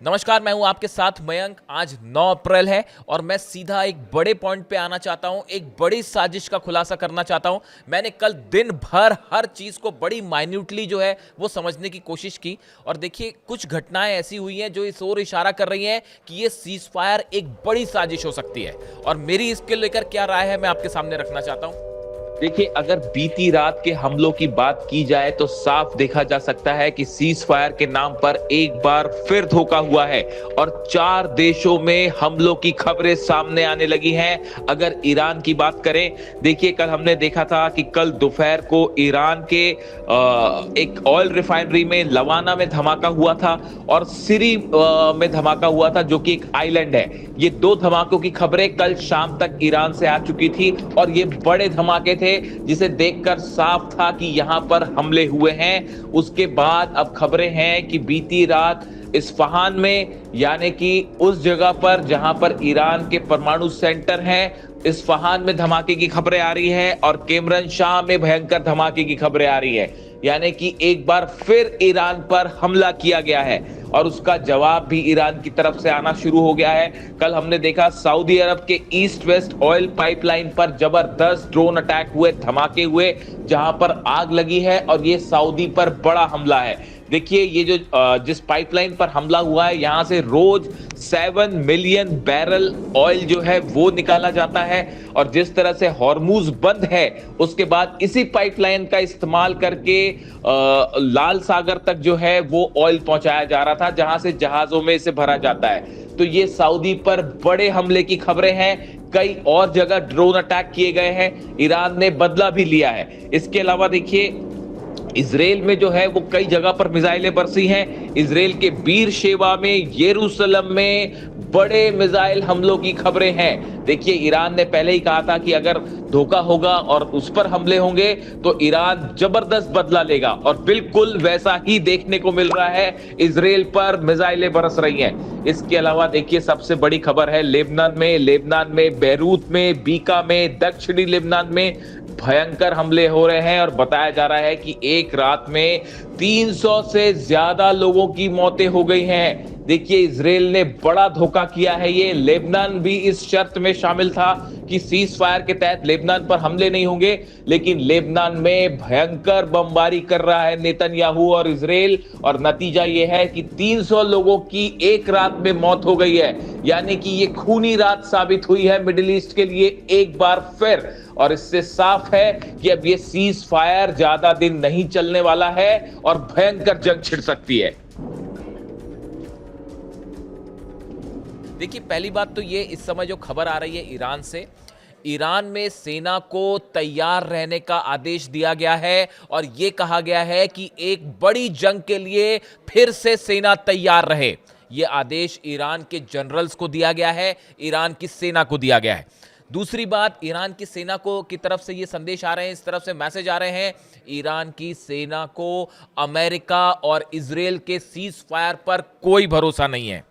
नमस्कार, मैं हूं आपके साथ मयंक। आज 9 अप्रैल है और मैं सीधा एक बड़े पॉइंट पे आना चाहता हूं, एक बड़ी साजिश का खुलासा करना चाहता हूं। मैंने कल दिन भर हर चीज़ को बड़ी माइन्यूटली जो है वो समझने की कोशिश की और देखिए कुछ घटनाएं ऐसी हुई हैं जो इस ओर इशारा कर रही हैं कि ये सीज़ फायर एक बड़ी साजिश हो सकती है और मेरी इसके लेकर क्या राय है मैं आपके सामने रखना चाहता हूं। देखिए, अगर बीती रात के हमलों की बात की जाए तो साफ देखा जा सकता है कि सीज फायर के नाम पर एक बार फिर धोखा हुआ है और 4 देशों में हमलों की खबरें सामने आने लगी हैं। अगर ईरान की बात करें, देखिए कल हमने देखा था कि कल दोपहर को ईरान के एक ऑयल रिफाइनरी में लवाना में धमाका हुआ था और सिरी में धमाका हुआ था, जो कि एक आइलैंड है। ये 2 धमाकों की खबरें कल शाम तक ईरान से आ चुकी थी और ये बड़े धमाके थे जिसे देखकर साफ था कि यहां पर हमले हुए हैं। उसके बाद अब खबरें हैं कि बीती रात इस्फहान में, यानी कि उस जगह पर जहां पर ईरान के परमाणु सेंटर हैं, इस्फहान में धमाके की खबरें आ रही हैं और केमरन शाह में भयंकर धमाके की खबरें आ रही है। यानी कि एक बार फिर ईरान पर हमला किया गया है और उसका जवाब भी ईरान की तरफ से आना शुरू हो गया है। कल हमने देखा सऊदी अरब के ईस्ट वेस्ट ऑयल पाइपलाइन पर जबरदस्त ड्रोन अटैक हुए, धमाके हुए, जहां पर आग लगी है और ये सऊदी पर बड़ा हमला है। देखिए, ये जो जिस पाइपलाइन पर हमला हुआ है, यहां से रोज 7 मिलियन बैरल ऑयल जो है वो निकाला जाता है और जिस तरह से हॉर्मूज बंद है, उसके बाद इसी पाइपलाइन का इस्तेमाल करके लाल सागर तक जो है वो ऑयल पहुंचाया जा रहा था, जहां से जहाजों में इसे भरा जाता है। तो ये सऊदी पर बड़े हमले की खबरें हैं। कई और जगह ड्रोन अटैक किए गए हैं, ईरान ने बदला भी लिया है। इसके अलावा देखिए, इजराइल में जो है वो कई जगह पर मिसाइलें बरसी हैं। इजराइल के बीर शेवा में, यरूशलेम में बड़े मिसाइल हमलों की खबरें हैं। देखिए, ईरान ने पहले ही कहा था कि अगर धोखा होगा और उस पर हमले होंगे तो ईरान जबरदस्त बदला लेगा और बिल्कुल वैसा ही देखने को मिल रहा है। इजराइल पर मिसाइलें बरस रही हैं। इसके अलावा देखिए, सबसे बड़ी खबर है लेबनान में बैरूत में, बीका में, दक्षिणी लेबनान में भयंकर हमले हो रहे हैं और बताया जा रहा है कि एक रात में 300 से ज्यादा लोगों की मौतें हो गई हैं। देखिए, इजराइल ने बड़ा धोखा किया है। ये लेबनान भी इस शर्त में शामिल था कि सीज फायर के तहत लेबनान पर हमले नहीं होंगे, लेकिन लेबनान में भयंकर बमबारी कर रहा है नेतन्याहू और इजराइल और नतीजा ये है कि 300 लोगों की एक रात में मौत हो गई है। यानी कि ये खूनी रात साबित हुई है मिडिल ईस्ट के लिए एक बार फिर और इससे साफ है कि अब ये सीज फायर ज्यादा दिन नहीं चलने वाला है और भयंकर जंग छिड़ सकती है। देखिए, पहली बात तो ये, इस समय जो खबर आ रही है ईरान से, ईरान में सेना को तैयार रहने का आदेश दिया गया है और यह कहा गया है कि एक बड़ी जंग के लिए फिर से सेना तैयार रहे। यह आदेश ईरान के जनरल्स को दिया गया है, ईरान की सेना को दिया गया है। दूसरी बात, ईरान की सेना को की तरफ से ये संदेश आ रहे हैं, इस तरफ से मैसेज आ रहे हैं, ईरान की सेना को अमेरिका और इजराइल के सीज फायर पर कोई भरोसा नहीं है।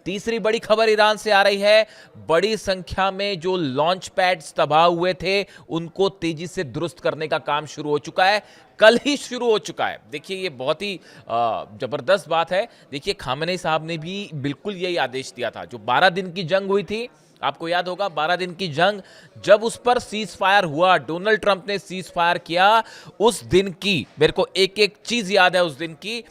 तीसरी बड़ी खबर ईरान से आ रही है, बड़ी संख्या में जो लॉन्च पैड्स तबाह हुए थे उनको तेजी से दुरुस्त करने का काम शुरू हो चुका है, कल ही शुरू हो चुका है। देखिए, ये बहुत ही जबरदस्त बात है। देखिए, खामेनेई साहब ने भी बिल्कुल यही आदेश दिया था। जो 12 दिन की जंग हुई थी, आपको याद होगा, 12 दिन की जंग जब उस पर सीज फायर हुआ, डोनाल्ड ट्रंप ने सीज फायर किया, उस दिन की मेरे को एक एक चीज याद है। उस दिन की,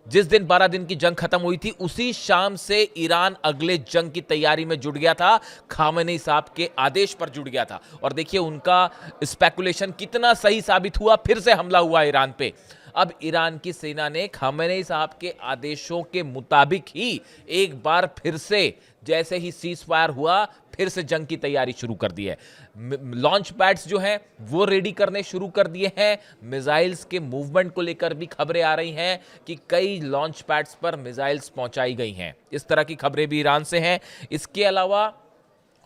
जिस दिन 12 दिन की जंग खत्म हुई थी, उसी शाम से ईरान अगले जंग की तैयारी में जुट गया था, खामेनेई साहब के आदेश पर जुट गया था। और देखिए, उनका स्पेकुलेशन कितना सही साबित हुआ, फिर से हमला हुआ ईरान पे। अब ईरान की सेना ने खामेनेई साहब के आदेशों के मुताबिक ही एक बार फिर से, जैसे ही सीज फायर हुआ, फिर से जंग की तैयारी शुरू कर दी है। लॉन्च पैड्स जो हैं वो रेडी करने शुरू कर दिए हैं। मिसाइल्स के मूवमेंट को लेकर भी खबरें आ रही हैं कि कई लॉन्च पैड्स पर मिसाइल्स पहुंचाई गई हैं। इस तरह की खबरें भी ईरान से हैं। इसके अलावा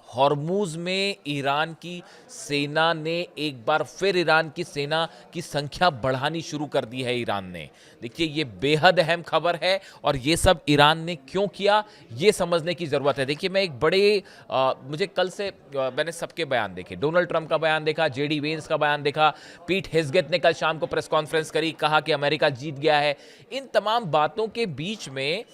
हॉर्मूज में ईरान की सेना ने एक बार फिर, ईरान की सेना की संख्या बढ़ानी शुरू कर दी है ईरान ने। देखिए, ये बेहद अहम खबर है और ये सब ईरान ने क्यों किया, ये समझने की ज़रूरत है। देखिए, मैं एक बड़े मुझे कल से मैंने सबके बयान देखे, डोनाल्ड ट्रंप का बयान देखा, जेडी वेंस का बयान देखा, पीट हेग्सेथ ने कल शाम को प्रेस कॉन्फ्रेंस करी, कहा कि अमेरिका जीत गया है। इन तमाम बातों के बीच में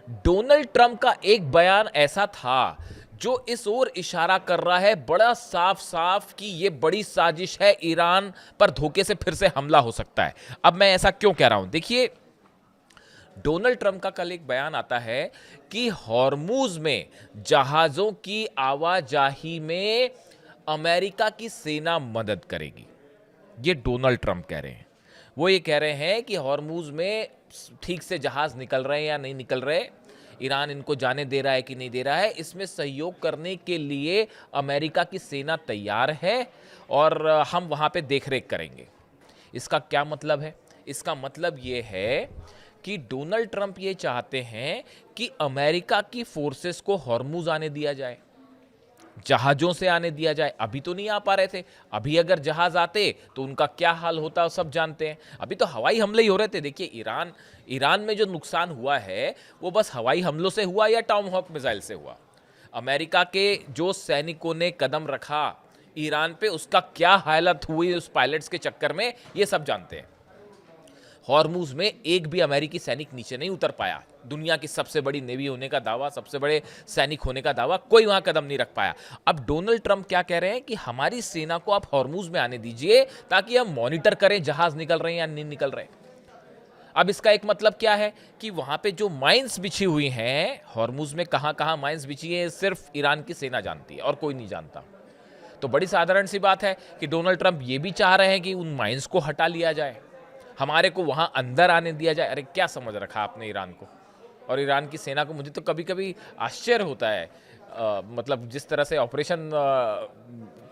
डोनाल्ड ट्रंप का एक बयान ऐसा था जो इस ओर इशारा कर रहा है बड़ा साफ साफ कि यह बड़ी साजिश है, ईरान पर धोखे से फिर से हमला हो सकता है। अब मैं ऐसा क्यों कह रहा हूं, देखिए डोनाल्ड ट्रंप का कल एक बयान आता है कि हॉर्मूज में जहाजों की आवाजाही में अमेरिका की सेना मदद करेगी। ये डोनाल्ड ट्रंप कह रहे हैं। वो ये कह रहे हैं कि हॉर्मूज में ठीक से जहाज निकल रहे हैं या नहीं निकल रहे, ईरान इनको जाने दे रहा है कि नहीं दे रहा है, इसमें सहयोग करने के लिए अमेरिका की सेना तैयार है और हम वहां पे देखरेख करेंगे। इसका क्या मतलब है? इसका मतलब ये है कि डोनाल्ड ट्रंप ये चाहते हैं कि अमेरिका की फोर्सेस को हॉर्मूज आने दिया जाए, जहाजों से आने दिया जाए। अभी तो नहीं आ पा रहे थे, अभी अगर जहाज आते तो उनका क्या हाल होता सब जानते हैं। अभी तो हवाई हमले ही हो रहे थे। देखिए ईरान में जो नुकसान हुआ है वो बस हवाई हमलों से हुआ या टॉमहॉक मिसाइल से हुआ। अमेरिका के जो सैनिकों ने कदम रखा ईरान पे, उसका क्या हालत हुई उस पायलट्स के चक्कर में, ये सब जानते हैं। हॉर्मूज में एक भी अमेरिकी सैनिक नीचे नहीं उतर पाया। दुनिया की सबसे बड़ी नेवी होने का दावा, सबसे बड़े सैनिक होने का दावा, कोई वहां कदम नहीं रख पाया। अब डोनाल्ड ट्रंप क्या कह रहे हैं कि हमारी सेना को आप हॉर्मूज में आने दीजिए ताकि हम मॉनिटर करें जहाज निकल रहे हैं या नहीं निकल रहे। अब इसका एक मतलब क्या है कि वहां पे जो माइंस बिछी हुई हैं हॉर्मूज में, कहां कहां माइंस बिछी है सिर्फ ईरान की सेना जानती है और कोई नहीं जानता। तो बड़ी साधारण सी बात है कि डोनाल्ड ट्रंप ये भी चाह रहे हैं कि उन माइंस को हटा लिया जाए, हमारे को वहां अंदर आने दिया जाए। अरे क्या समझ रखा आपने ईरान को और ईरान की सेना को? मुझे तो कभी कभी आश्चर्य होता है, मतलब जिस तरह से ऑपरेशन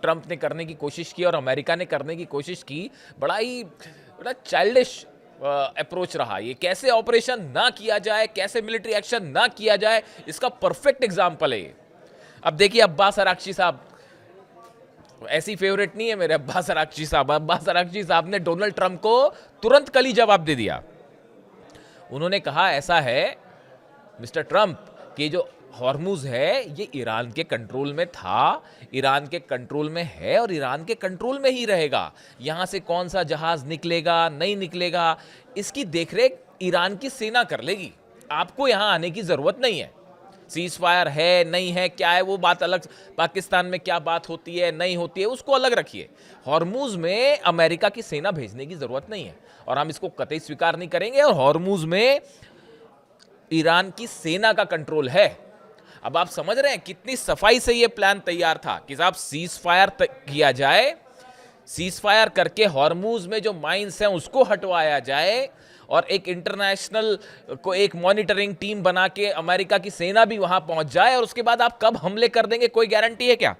ट्रंप ने करने की कोशिश की और अमेरिका ने करने की कोशिश की, बड़ा चाइल्डिश अप्रोच रहा। ये कैसे ऑपरेशन ना किया जाए, कैसे मिलिट्री एक्शन ना किया जाए, इसका परफेक्ट एग्जाम्पल है ये। अब देखिए अब्बास अराक्ची साहब, ऐसी फेवरेट नहीं है मेरे अब्बास अराक्ची साहब। अब्बास अराक्ची साहब ने डोनाल्ड ट्रंप को तुरंत कल ही जवाब दे दिया। उन्होंने कहा ऐसा है मिस्टर ट्रंप कि जो हॉर्मूज है ये ईरान के कंट्रोल में था, ईरान के कंट्रोल में है और ईरान के कंट्रोल में ही रहेगा। यहां से कौन सा जहाज निकलेगा नहीं निकलेगा इसकी देखरेख ईरान की सेना कर लेगी, आपको यहां आने की जरूरत नहीं है। सीज फायर है नहीं है क्या है वो बात अलग, पाकिस्तान में क्या बात होती है नहीं होती है उसको अलग रखिए। हॉर्मूज में अमेरिका की सेना भेजने की जरूरत नहीं है और हम इसको कतई स्वीकार नहीं करेंगे। और हॉर्मूज में ईरान की सेना का कंट्रोल है। अब आप समझ रहे हैं कितनी सफाई से यह प्लान तैयार था कि साहब सीज फायर किया जाए, सीज फायर करके हॉर्मूज में जो माइंस हैं उसको हटवाया जाए और एक इंटरनेशनल को एक मॉनिटरिंग टीम बना के अमेरिका की सेना भी वहां पहुंच जाए और उसके बाद आप कब हमले कर देंगे कोई गारंटी है क्या?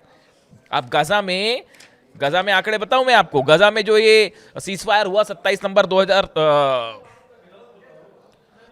आप गजा में आंकड़े बताऊं मैं आपको, गजा में जो ये सीज फायर हुआ 27 नवंबर 2000,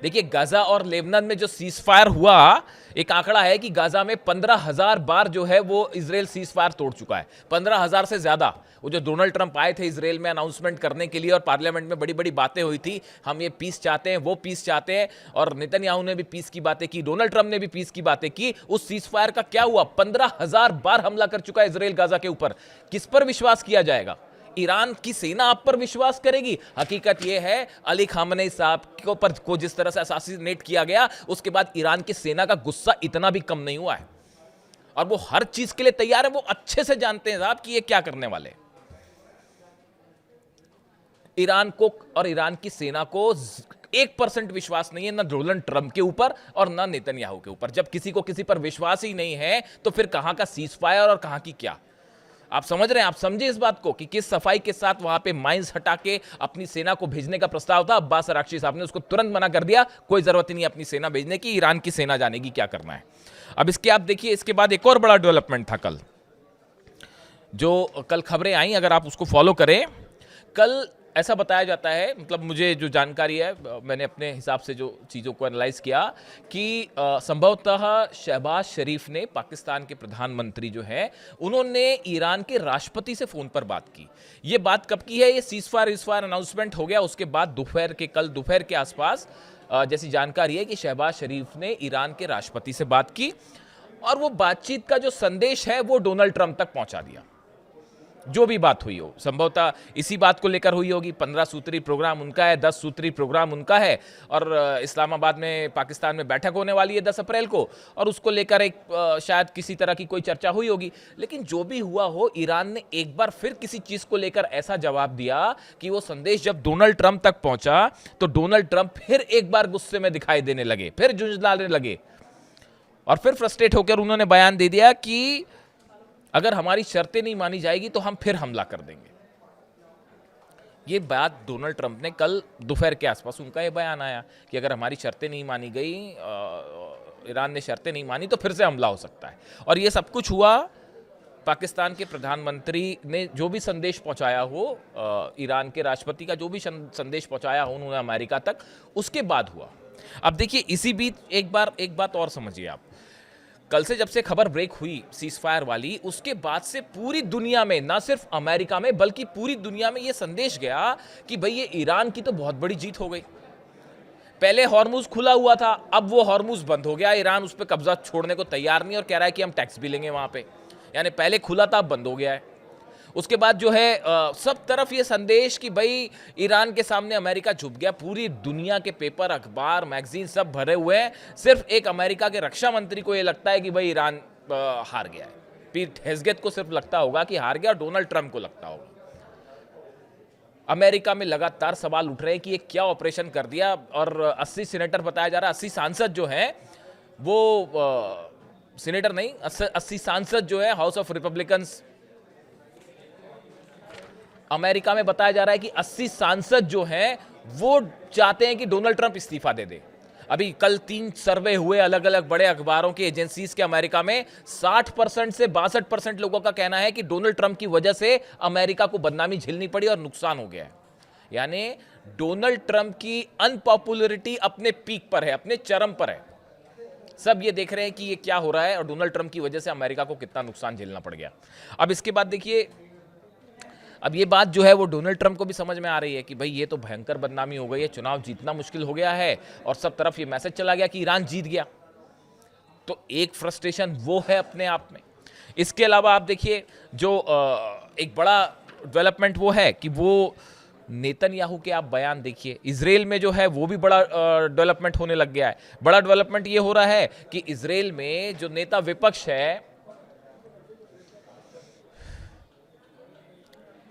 देखिए गजा और लेबनान में जो सीज फायर हुआ, एक आंकड़ा है कि गाजा में 15,000 बार जो है वो इजराइल सीज फायर तोड़ चुका है। 15,000 से ज्यादा। वो जो डोनाल्ड ट्रंप आए थे इजराइल में अनाउंसमेंट करने के लिए और पार्लियामेंट में बड़ी बड़ी बातें हुई थी, हम ये पीस चाहते हैं वो पीस चाहते हैं, और नेतन्याहू ने भी पीस की बातें की, डोनाल्ड ट्रंप ने भी पीस की बातें की। उस सीज फायर का क्या हुआ? 15,000 बार हमला कर चुका है इजराइल गाजा के ऊपर। किस पर विश्वास किया जाएगा? ईरान की सेना आप पर विश्वास करेगी? हकीकत यह है अली खामनेई साहब को जिस तरह से असैसिनेट किया गया उसके बाद ईरान की सेना का गुस्सा इतना भी कम नहीं हुआ है और वो हर चीज के लिए तैयार है। वो अच्छे से जानते हैं साहब कि ये क्या करने वाले। ईरान को और ईरान की सेना को 1% विश्वास नहीं है, ना डोनाल्ड ट्रंप के ऊपर और ना नेतन्याहू के ऊपर। जब किसी को किसी पर विश्वास ही नहीं है तो फिर कहां का सीज फायर और कहां की क्या? आप समझ रहे हैं? आप समझे इस बात को कि किस सफाई के साथ वहां पे माइंस हटा के अपनी सेना को भेजने का प्रस्ताव था। अब्बास अराक्ची साहब ने उसको तुरंत मना कर दिया, कोई जरूरत ही नहीं अपनी सेना भेजने की, ईरान की सेना जानेगी क्या करना है। अब इसके आप देखिए, इसके बाद एक और बड़ा डेवलपमेंट था कल, जो कल खबरें आई, अगर आप उसको फॉलो करें। कल ऐसा बताया जाता है, मतलब मुझे जो जानकारी है, मैंने अपने हिसाब से जो चीज़ों को एनालाइज किया कि संभवतः शहबाज शरीफ ने, पाकिस्तान के प्रधानमंत्री जो हैं, उन्होंने ईरान के राष्ट्रपति से फ़ोन पर बात की। ये बात कब की है? ये सीज फायर अनाउंसमेंट हो गया उसके बाद कल दोपहर के आसपास जैसी जानकारी है कि शहबाज शरीफ ने ईरान के राष्ट्रपति से बात की और वो बातचीत का जो संदेश है वो डोनाल्ड ट्रंप तक पहुंचा दिया। जो भी बात हुई हो, संभवतः इसी बात को लेकर हुई होगी। 15 सूत्री प्रोग्राम उनका है, 10 सूत्री प्रोग्राम उनका है, और इस्लामाबाद में पाकिस्तान में बैठक होने वाली है 10 अप्रैल को, और उसको लेकर एक शायद किसी तरह की कोई चर्चा हुई होगी। लेकिन जो भी हुआ हो, ईरान ने एक बार फिर किसी चीज को लेकर ऐसा जवाब दिया कि वो संदेश जब डोनाल्ड ट्रंप तक पहुंचा तो डोनाल्ड ट्रंप फिर एक बार गुस्से में दिखाई देने लगे, फिर झुंझलाने लगे, और फिर फ्रस्ट्रेट होकर उन्होंने बयान दे दिया कि अगर हमारी शर्तें नहीं मानी जाएगी तो हम फिर हमला कर देंगे। ये बात डोनाल्ड ट्रंप ने कल दोपहर के आसपास उनका ये बयान आया कि अगर हमारी शर्तें नहीं मानी गई, ईरान ने शर्तें नहीं मानी तो फिर से हमला हो सकता है। और ये सब कुछ हुआ पाकिस्तान के प्रधानमंत्री ने जो भी संदेश पहुंचाया हो, ईरान के राष्ट्रपति का जो भी संदेश पहुंचाया हो उन्होंने अमेरिका तक, उसके बाद हुआ। अब देखिए, इसी बीच एक बात और समझिए आप, कल से जब से खबर ब्रेक हुई सीज फायर वाली, उसके बाद से पूरी दुनिया में, ना सिर्फ अमेरिका में बल्कि पूरी दुनिया में यह संदेश गया कि भाई ये ईरान की तो बहुत बड़ी जीत हो गई। पहले हॉर्मुज खुला हुआ था, अब वो हॉर्मुज बंद हो गया, ईरान उस पर कब्जा छोड़ने को तैयार नहीं और कह रहा है कि हम टैक्स भी लेंगे वहां पे। यानी पहले खुला था, अब बंद हो गया है। उसके बाद जो है सब तरफ ये संदेश कि भाई ईरान के सामने अमेरिका झुक गया। पूरी दुनिया के पेपर, अखबार, मैगजीन सब भरे हुए हैं। सिर्फ एक अमेरिका के रक्षा मंत्री को ये लगता है कि भाई ईरान हार गया है। पीट हेग्सेथ को सिर्फ लगता होगा कि हार गया, डोनाल्ड ट्रंप को लगता होगा। अमेरिका में लगातार सवाल उठ रहे हैं कि ये क्या ऑपरेशन कर दिया, और 80 सीनेटर बताया जा रहा है, 80 सांसद जो हैं वो सीनेटर नहीं, 80 सांसद जो है हाउस ऑफ रिपब्लिकन्स अमेरिका में बताया जा रहा है कि 80 सांसद जो हैं वो चाहते हैं कि डोनाल्ड ट्रंप इस्तीफा दे दे। अभी कल 3 सर्वे हुए अलग अलग बड़े अखबारों के, एजेंसीज के अमेरिका में। 60% से 62% लोगों का कहना है कि डोनाल्ड ट्रंप की वजह से अमेरिका को बदनामी झेलनी पड़ी और नुकसान हो गया है। यानी डोनाल्ड ट्रंप की अनपॉपुलरिटी अपने पीक पर है, अपने चरम पर है। सब ये देख रहे हैं कि ये क्या हो रहा है और डोनाल्ड ट्रंप की वजह से अमेरिका को कितना नुकसान झेलना पड़ गया। अब इसके बाद देखिए, अब ये बात जो है वो डोनाल्ड ट्रंप को भी समझ में आ रही है कि भाई ये तो भयंकर बदनामी हो गई है, चुनाव जीतना मुश्किल हो गया है, और सब तरफ ये मैसेज चला गया कि ईरान जीत गया। तो एक फ्रस्ट्रेशन वो है अपने आप में। इसके अलावा आप देखिए, जो एक बड़ा डेवलपमेंट वो है कि वो नेतन्याहू के आप बयान देखिए। इजराइल में जो है वो भी बड़ा डेवलपमेंट होने लग गया है। बड़ा डेवलपमेंट ये हो रहा है कि इजराइल में जो नेता विपक्ष है,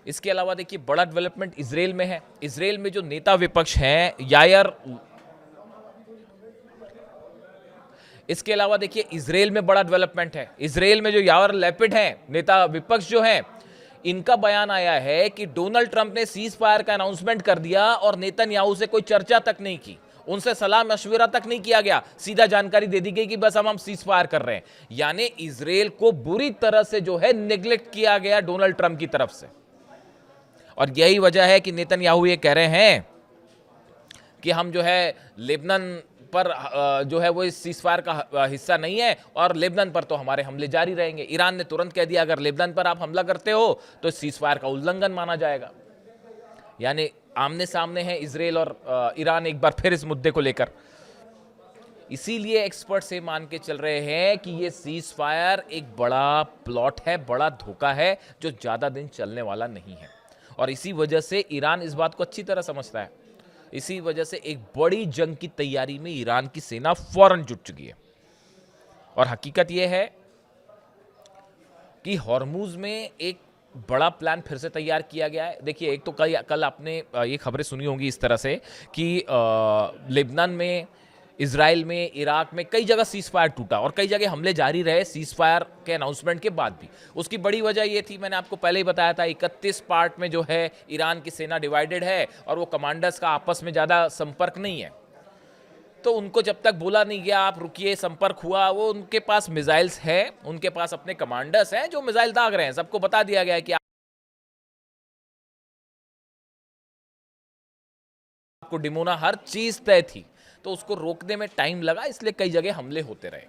इसके अलावा देखिए बड़ा डेवलपमेंट इजराइल में है। इजराइल में जो नेता विपक्ष हैं यायर, इसके अलावा देखिए इजराइल में बड़ा डेवलपमेंट है। इजराइल में जो यायर लैपिड हैं, नेता विपक्ष जो हैं, इनका बयान आया है कि डोनाल्ड ट्रंप ने सीज फायर का अनाउंसमेंट कर दिया और नेतन्याहू से कोई चर्चा तक नहीं की, उनसे सलाह मशविरा तक नहीं किया गया, सीधा जानकारी दे दी गई कि बस हम सीज फायर कर रहे हैं। यानी इजराइल को बुरी तरह से जो है नेग्लेक्ट किया गया डोनाल्ड ट्रंप की तरफ से। और यही वजह है कि नेतन्याहू ये कह रहे हैं कि हम जो है लेबनान पर जो है वो इस सीजफायर का हिस्सा नहीं है और लेबनान पर तो हमारे हमले जारी रहेंगे। ईरान ने तुरंत कह दिया अगर लेबनान पर आप हमला करते हो तो सीजफायर का उल्लंघन माना जाएगा। यानी आमने सामने है इजराइल और ईरान एक बार फिर इस मुद्दे को लेकर। इसीलिए एक्सपर्ट से मान के चल रहे हैं कि ये सीज फायर एक बड़ा प्लॉट है, बड़ा धोखा है जो ज्यादा दिन चलने वाला नहीं है। और इसी वजह से ईरान इस बात को अच्छी तरह समझता है। इसी वजह से एक बड़ी जंग की तैयारी में ईरान की सेना फौरन जुट चुकी है। और हकीकत यह है कि हॉर्मुज में एक बड़ा प्लान फिर से तैयार किया गया है। देखिए, एक तो कल आपने ये खबरें सुनी होंगी इस तरह से कि लेबनान में, इजराइल में, इराक में कई जगह सीज फायर टूटा और कई जगह हमले जारी रहे सीज फायर के अनाउंसमेंट के बाद भी। उसकी बड़ी वजह ये थी, मैंने आपको पहले ही बताया था, 31 पार्ट में जो है ईरान की सेना डिवाइडेड है और वो कमांडर्स का आपस में ज़्यादा संपर्क नहीं है। तो उनको जब तक बोला नहीं गया आप रुकिए, संपर्क हुआ, वो उनके पास मिसाइल्स है, उनके पास अपने कमांडर्स हैं जो मिसाइल दाग रहे हैं। सबको बता दिया गया है कि आपको डिमोना, हर चीज़ तय थी। तो उसको रोकने में टाइम लगा, इसलिए कई जगह हमले होते रहे।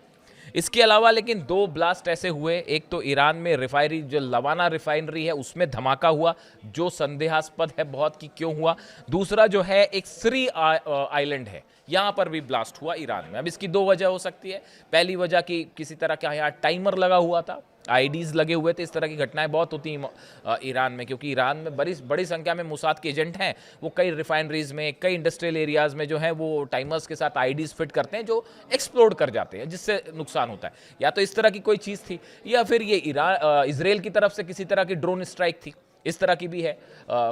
इसके अलावा लेकिन 2 ब्लास्ट ऐसे हुए। एक तो ईरान में रिफाइनरी, जो लवाना रिफाइनरी है, उसमें धमाका हुआ जो संदेहास्पद है बहुत कि क्यों हुआ। दूसरा जो है एक श्री आइलैंड है, यहां पर भी ब्लास्ट हुआ ईरान में। अब इसकी 2 वजह हो सकती है। पहली वजह कि किसी तरह का यहाँ टाइमर लगा हुआ था आईडीज लगे हुए थे। इस तरह की घटनाएं बहुत होती हैं ईरान में, क्योंकि ईरान में बड़ी बड़ी संख्या में मोसाद के एजेंट हैं। वो कई रिफाइनरीज में, कई इंडस्ट्रियल एरियाज में जो है वो टाइमर्स के साथ आईडीज फिट करते हैं जो एक्सप्लोड कर जाते हैं, जिससे नुकसान होता है। या तो इस तरह की कोई चीज़ थी, या फिर ये इसराइल की तरफ से किसी तरह की ड्रोन स्ट्राइक थी। इस तरह की भी है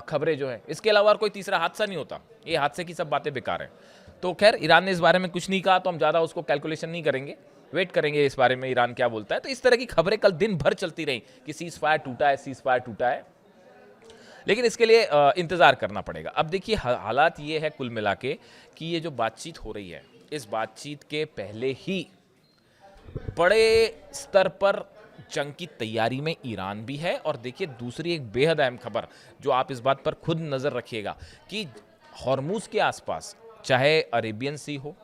खबरें जो है। इसके अलावा कोई तीसरा हादसा नहीं होता। ये हादसे की सब बातें बेकार हैं। तो खैर, ईरान ने इस बारे में कुछ नहीं कहा, तो हम ज़्यादा उसको कैलकुलेशन नहीं करेंगे, वेट करेंगे इस बारे में ईरान क्या बोलता है। तो इस तरह की खबरें कल दिन भर चलती रही कि सीज फायर टूटा है, सीज फायर टूटा है, लेकिन इसके लिए इंतज़ार करना पड़ेगा। अब देखिए, हालात ये है कुल मिला के कि ये जो बातचीत हो रही है, इस बातचीत के पहले ही बड़े स्तर पर जंग की तैयारी में ईरान भी है। और देखिए, दूसरी एक बेहद अहम खबर जो आप इस बात पर खुद नज़र रखिएगा कि हॉर्मुज़ के आसपास, चाहे अरेबियन सी हो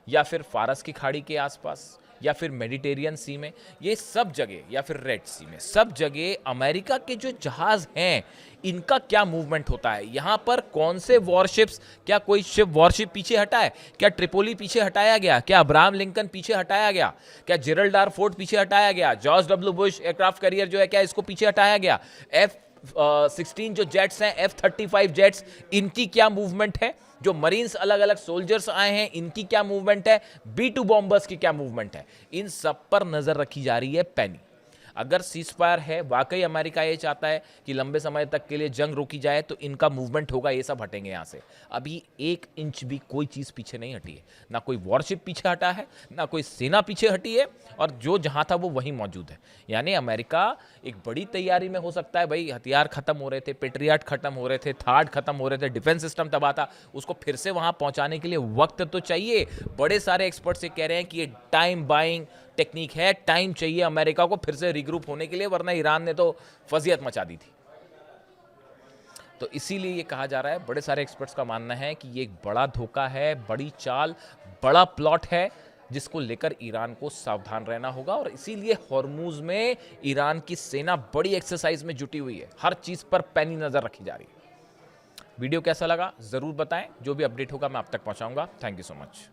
या फिर फारस की खाड़ी के आसपास या फिर मेडिटेरियन सी में, ये सब जगह, या फिर रेड सी में, सब जगह अमेरिका के जो जहाज हैं इनका क्या मूवमेंट होता है। यहाँ पर कौन से वॉरशिप्स, क्या कोई शिप वॉरशिप पीछे हटा है, क्या ट्रिपोली पीछे हटाया गया, क्या अब्राहम लिंकन पीछे हटाया गया, क्या जेरल्ड आर फोर्ड पीछे हटाया गया, George W Bush aircraft carrier जो है क्या इसको पीछे हटाया गया, F-16 जो जेट्स हैं, F-35 जेट्स, इनकी क्या मूवमेंट है, जो मरीन्स अलग अलग सोल्जर्स आए हैं इनकी क्या मूवमेंट है, B-2 बॉम्बर्स की क्या मूवमेंट है, इन सब पर नजर रखी जा रही है पैनी। अगर सीज फायर है, वाकई अमेरिका ये चाहता है कि लंबे समय तक के लिए जंग रोकी जाए, तो इनका मूवमेंट होगा, ये सब हटेंगे यहाँ से। अभी 1 इंच भी कोई चीज़ पीछे नहीं हटी है, ना कोई वॉरशिप पीछे हटा है, ना कोई सेना पीछे हटी है, और जो जहाँ था वो वहीं मौजूद है। यानी अमेरिका एक बड़ी तैयारी में हो सकता है। भाई, हथियार खत्म हो रहे थे, पेट्रियाट खत्म हो रहे थे, थार्ड खत्म हो रहे थे, डिफेंस सिस्टम तबाह था, उसको फिर से वहाँ पहुँचाने के लिए वक्त तो चाहिए। बड़े सारे एक्सपर्ट्स ये कह रहे हैं कि ये टाइम बाइंग टेक्निक है, टाइम चाहिए अमेरिका को फिर से रिग्रुप होने के लिए, वरना ईरान ने तो फजियत मचा दी थी। तो इसीलिए ये कहा जा रहा है, बड़े सारे एक्सपर्ट्स का मानना है कि ये एक बड़ा धोखा है, बड़ी चाल, बड़ा प्लॉट है, जिसको लेकर ईरान को सावधान रहना होगा। और इसीलिए हॉर्मुज में ईरान की सेना बड़ी एक्सरसाइज में जुटी हुई है, हर चीज पर पैनी नजर रखी जा रही है। वीडियो कैसा लगा जरूर बताएं, जो भी अपडेट होगा मैं आप तक पहुंचाऊंगा। Thank you so much.